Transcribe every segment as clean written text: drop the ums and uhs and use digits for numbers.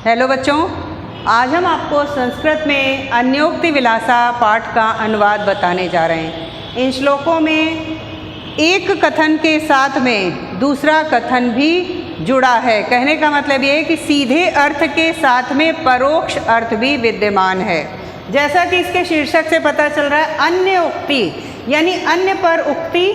Hello बच्चों, आज हम आपको संस्कृत में अन्योक्ति विलासा पाठ का अनुवाद बताने जा रहे हैं। इन श्लोकों में एक कथन के साथ में दूसरा कथन भी जुड़ा है। कहने का मतलब ये है कि सीधे अर्थ के साथ में परोक्ष अर्थ भी विद्यमान है। जैसा कि इसके शीर्षक से पता चल रहा है, अन्य उक्ति यानी अन्य पर उक्ति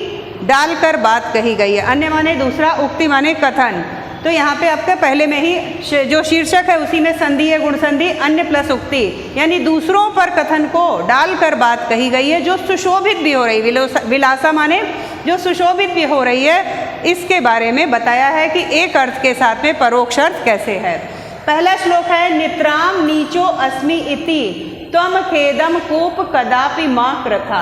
डालकर बात कही गई है। अन्य माने दूसरा, उक्ति माने कथन। तो यहाँ पे आपका पहले में ही जो शीर्षक है उसी में संधि है, गुण संधि, अन्य प्लस उक्ति, यानी दूसरों पर कथन को डालकर बात कही गई है जो सुशोभित भी हो रही। विलासा माने जो सुशोभित भी हो रही है, इसके बारे में बताया है कि एक अर्थ के साथ में परोक्ष अर्थ कैसे है। पहला श्लोक है, नित्राम नीचो अस्मि इति त्वम खेदम कूप कदापि मां कृथा।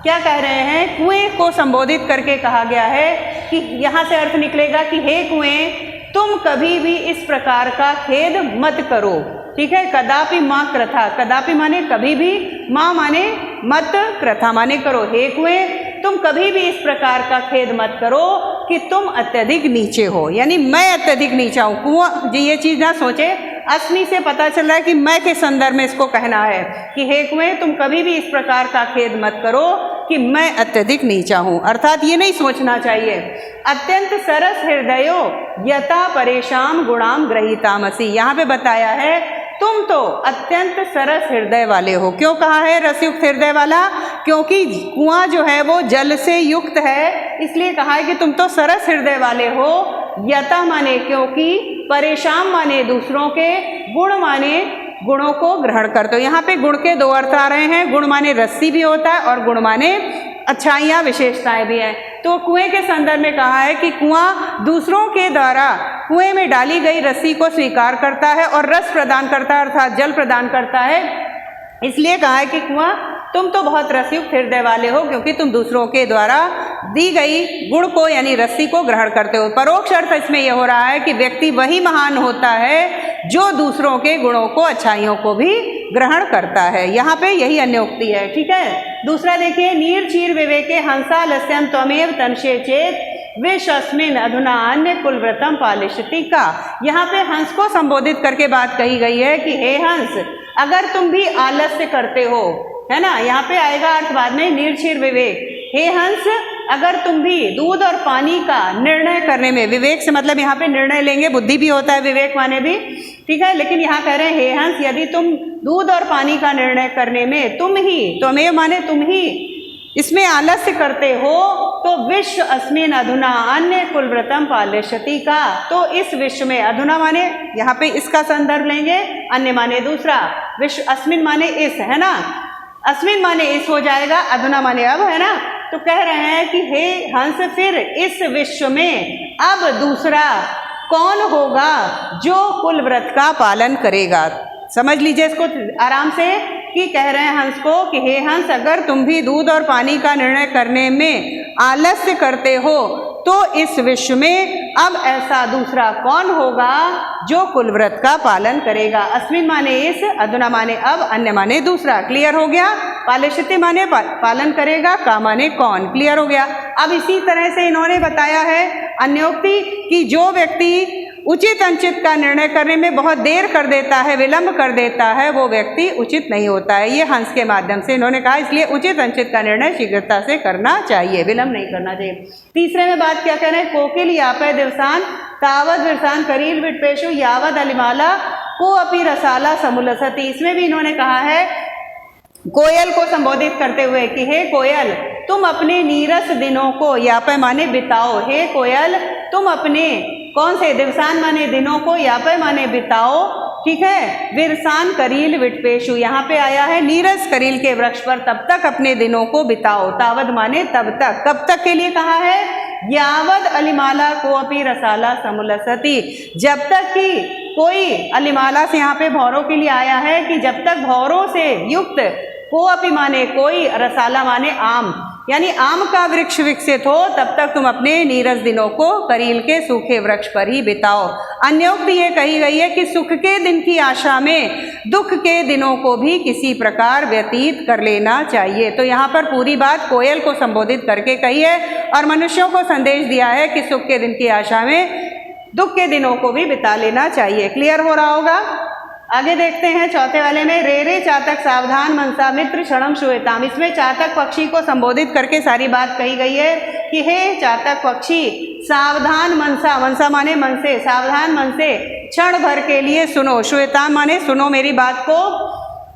क्या कह रहे हैं? कुएं को संबोधित करके कहा गया है कि यहाँ से अर्थ निकलेगा कि हे कुएं, तुम कभी भी इस प्रकार का खेद मत करो। ठीक है, कदापि मां कृथा, कदापि माने कभी भी, मां माने मत, कृथा माने करो। हे कुएं, तुम कभी भी इस प्रकार का खेद मत करो कि तुम अत्यधिक नीचे हो, यानी मैं अत्यधिक नीचा हूँ। कुआं जी ये चीज़ ना सोचे, अस्मि से पता चल रहा है कि मैं के संदर्भ में इसको कहना है कि हे कुएं, तुम कभी भी इस प्रकार का खेद मत करो कि मैं अत्यधिक नीचा हूँ। अर्थात ये नहीं सोचना चाहिए। अत्यंत सरस हृदयो यथा परेशान गुणाम ग्रहीतामसि, यहाँ पे बताया है तुम तो अत्यंत सरस हृदय वाले हो। क्यों कहा है रसयुक्त हृदय वाला? क्योंकि कुआं जो है वो जल से युक्त है, इसलिए कहा है कि तुम तो सरस हृदय वाले हो। यथा माने क्योंकि, परेशान माने दूसरों के, गुण माने गुणों को ग्रहण करते हो। यहाँ पे गुण के दो अर्थ आ रहे हैं। गुण माने रस्सी भी होता है और गुण माने अच्छाइयाँ विशेषताएं भी हैं। तो कुएं के संदर्भ में कहा है कि कुआं दूसरों के द्वारा कुएं में डाली गई रस्सी को स्वीकार करता है और रस प्रदान करता है, अर्थात जल प्रदान करता है। इसलिए कहा है कि कुआं तुम तो बहुत रसयुक्त हृदय वाले हो क्योंकि तुम दूसरों के द्वारा दी गई गुण को यानी रस्सी को ग्रहण करते हो। परोक्ष अर्थ इसमें यह हो रहा है कि व्यक्ति वही महान होता है जो दूसरों के गुणों को, अच्छाइयों को भी ग्रहण करता है। यहाँ पे यही अन्य उक्ति है। ठीक है, दूसरा देखिए, नीर चीर विवेके हंसालस्यम त्वमेव तंशे चेत विश्वस्मिन अधुना अन्य कुलव्रतम पालिष्यति का। यहाँ पे हंस को संबोधित करके बात कही गई है कि हे हंस, अगर तुम भी आलस्य करते हो, है ना, यहाँ पे आएगा अर्थ बाद में, निर्चीर विवेक। हे हंस, अगर तुम भी दूध और पानी का निर्णय करने में, विवेक से मतलब यहाँ पे निर्णय लेंगे, बुद्धि भी होता है, विवेक माने भी, ठीक है, लेकिन यहाँ कह रहे हैं हे हंस, यदि तुम दूध और पानी का निर्णय करने में तुम ही, त्वमेव माने तुम ही, इसमें आलस्य करते हो, तो विश्व अस्मिन अधुना अन्य कुलव्रतम पालिष्यति का। तो इस विश्व में, अधुना माने यहाँ पे इसका संदर्भ लेंगे, अन्य माने दूसरा, विश्व, अस्मिन माने इस, है ना, अस्मिन माने इस हो जाएगा, अधुना माने अब, है ना। तो कह रहे हैं कि हे हंस, फिर इस विश्व में अब दूसरा कौन होगा जो कुलव्रत का पालन करेगा। समझ लीजिए इसको आराम से कि कह रहे हैं हंस को कि हे हंस, अगर तुम भी दूध और पानी का निर्णय करने में आलस्य करते हो तो इस विश्व में अब ऐसा दूसरा कौन होगा जो कुलव्रत का पालन करेगा। अस्मिन माने इस, अधुना माने अब, अन्य माने दूसरा। क्लियर हो गया? पालिष्यति माने पालन करेगा, का माने कौन। क्लियर हो गया? अब इसी तरह से इन्होंने बताया है अन्योक्ति कि जो व्यक्ति उचित अनुचित का निर्णय करने में बहुत देर कर देता है, विलंब कर देता है, वो व्यक्ति उचित नहीं होता है। ये हंस के माध्यम से इन्होंने कहा, इसलिए उचित अनुचित का निर्णय शीघ्रता से करना चाहिए, विलंब नहीं करना चाहिए। तीसरे में बात क्या कह रहे हैं, कोकिल यापय दिवसान तावद विरसान करील विटपेशु यावद अलिमाला को अपि रसाला समुलसति। इसमें भी इन्होंने कहा है कोयल को संबोधित करते हुए कि हे कोयल, तुम अपने नीरस दिनों को, यापय माने बिताओ, हे कोयल तुम अपने कौन से, दिवसान माने दिनों को, यापय माने बिताओ, ठीक है, विरसान करील विटपेशु, यहाँ पे आया है नीरस करील के वृक्ष पर तब तक अपने दिनों को बिताओ। तावद माने तब तक, कब तक के लिए कहा है, यावद अलिमाला को अपि रसाला समुलसति, जब तक कि कोई, अलिमाला से यहाँ पे भौरों के लिए आया है कि जब तक भौरों से युक्त, को अपि माने कोई, रसाला माने आम, यानी आम का वृक्ष विकसित हो तब तक तुम अपने नीरस दिनों को करील के सूखे वृक्ष पर ही बिताओ। अन्योक्ति ये कही गई है कि सुख के दिन की आशा में दुख के दिनों को भी किसी प्रकार व्यतीत कर लेना चाहिए। तो यहाँ पर पूरी बात कोयल को संबोधित करके कही है और मनुष्यों को संदेश दिया है कि सुख के दिन की आशा में दुख के दिनों को भी बिता लेना चाहिए। क्लियर हो रहा होगा। आगे देखते हैं चौथे वाले में, रे रे चातक सावधान मनसा मित्र क्षणम श्रूयताम। इसमें चातक पक्षी को संबोधित करके सारी बात कही गई है कि हे चातक पक्षी, सावधान मनसा, मनसा माने मन से, सावधान मन से क्षण भर के लिए सुनो, श्रूयताम माने सुनो मेरी बात को।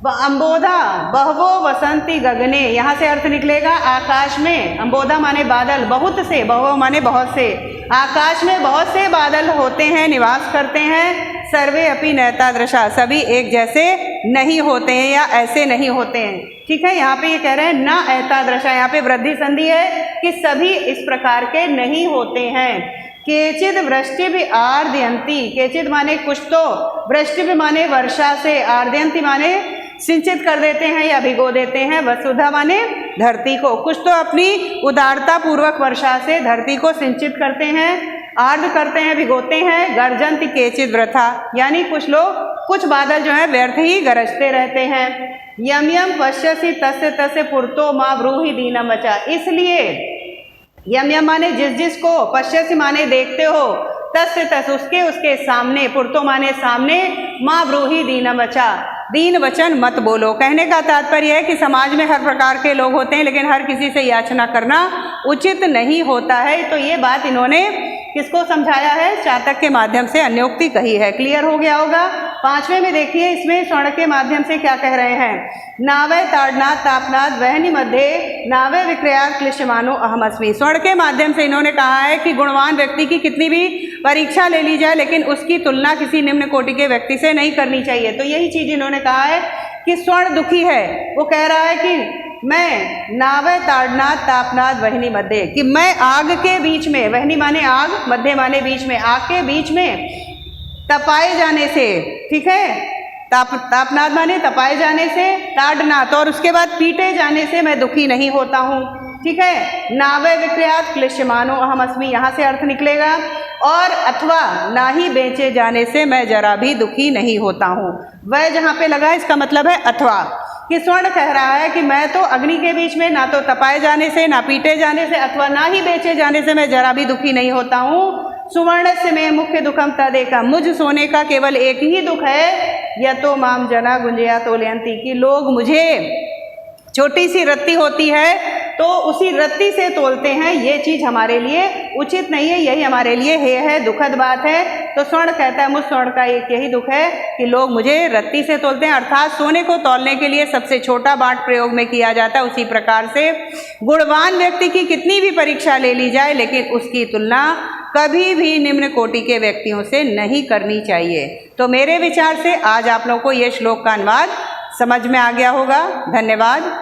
अंबोधा बहवो वसंती गगने, यहाँ से अर्थ निकलेगा आकाश में, अंबोधा माने बादल, बहुत से, बहवो माने बहुत से, आकाश में बहुत से बादल होते हैं, निवास करते हैं। सर्वे अपि नैतादृशा, सभी एक जैसे नहीं होते हैं या ऐसे नहीं होते हैं। ठीक है, यहाँ पे ये कह रहे हैं न ऐतादृशा, यहाँ पे वृद्धि संधि है कि सभी इस प्रकार के नहीं होते हैं। केचिद वृष्टि भी आर्द्यंती, केचिद माने कुछ तो, वृष्टि भी माने वर्षा से, आर्द्यंती माने सिंचित कर देते हैं या भिगो देते हैं, वसुधा माने धरती को, कुछ तो अपनी उदारता पूर्वक वर्षा से धरती को सिंचित करते हैं, आर्द्र करते हैं, भिगोते हैं। गर्जंती केचिद वृथा, यानी कुछ लोग, कुछ बादल जो है व्यर्थ ही गरजते रहते हैं। यम यम पश्यसि तस्य तस्य पुरतो माँ ब्रूहि दीनम वचा, इसलिए यम यम माने जिस जिस को, पश्यसि माने देखते हो, तस्य तस उसके उसके सामने, पुरतो माने सामने, माँ ब्रूहि दीनम वचा, दीन वचन मत बोलो। कहने का तात्पर्य है कि समाज में हर प्रकार के लोग होते हैं, लेकिन हर किसी से याचना करना उचित नहीं होता है। तो ये बात इन्होंने किसको समझाया है? चातक के माध्यम से अन्योक्ति कही है। क्लियर हो गया होगा। पांचवें में देखिए, इसमें स्वर्ण के माध्यम से क्या कह रहे हैं? नावे ताड़नाथ तापनाथ वहनी मध्य नावे विक्रयात क्लिश्यमानो अहमस्मि। स्वर्ण के माध्यम से इन्होंने कहा है कि गुणवान व्यक्ति की कितनी भी परीक्षा ले ली जाए, लेकिन उसकी तुलना किसी निम्न कोटि के व्यक्ति से नहीं करनी चाहिए। तो यही चीज इन्होंने कहा है कि स्वर्ण दुखी है, वो कह रहा है कि मैं नावे ताड़नाथ तापनाथ वहनी मध्य, कि मैं आग के बीच में, वहनी माने आग, मध्य माने बीच में, आग के बीच में तपाए जाने से, ठीक है, तापनाथ माने तपाए जाने से, ताड़नाथ और उसके बाद पीटे जाने से मैं दुखी नहीं होता हूँ। ठीक है, नावे विक्रयात क्लिश्यमानो अहमस्मि, यहाँ से अर्थ निकलेगा, और अथवा ना ही बेचे जाने से मैं जरा भी दुखी नहीं होता हूँ। वह जहाँ पे लगा इसका मतलब है अथवा, कि स्वर्ण कह रहा है कि मैं तो अग्नि के बीच में, ना तो तपाए जाने से, ना पीटे जाने से, अथवा ना ही बेचे जाने से मैं जरा भी दुखी नहीं होता हूँ। सुवर्ण से मैं मुख्य दुखम तदेका, मुझ सोने का केवल एक ही दुख है, या तो माम जना गुंजया तोलयंती, कि लोग मुझे, छोटी सी रत्ती होती है तो उसी रत्ती से तोलते हैं, ये चीज हमारे लिए उचित नहीं है, यही हमारे लिए है दुखद बात है। तो स्वर्ण कहता है मुझ स्वर्ण का एक यही दुख है कि लोग मुझे रत्ती से तोलते हैं, अर्थात सोने को तौलने के लिए सबसे छोटा बाट प्रयोग में किया जाता है। उसी प्रकार से गुणवान व्यक्ति की कितनी भी परीक्षा ले ली जाए, लेकिन उसकी तुलना कभी भी निम्न कोटि के व्यक्तियों से नहीं करनी चाहिए। तो मेरे विचार से आज आप लोगों को यह श्लोक का अनुवाद समझ में आ गया होगा। धन्यवाद।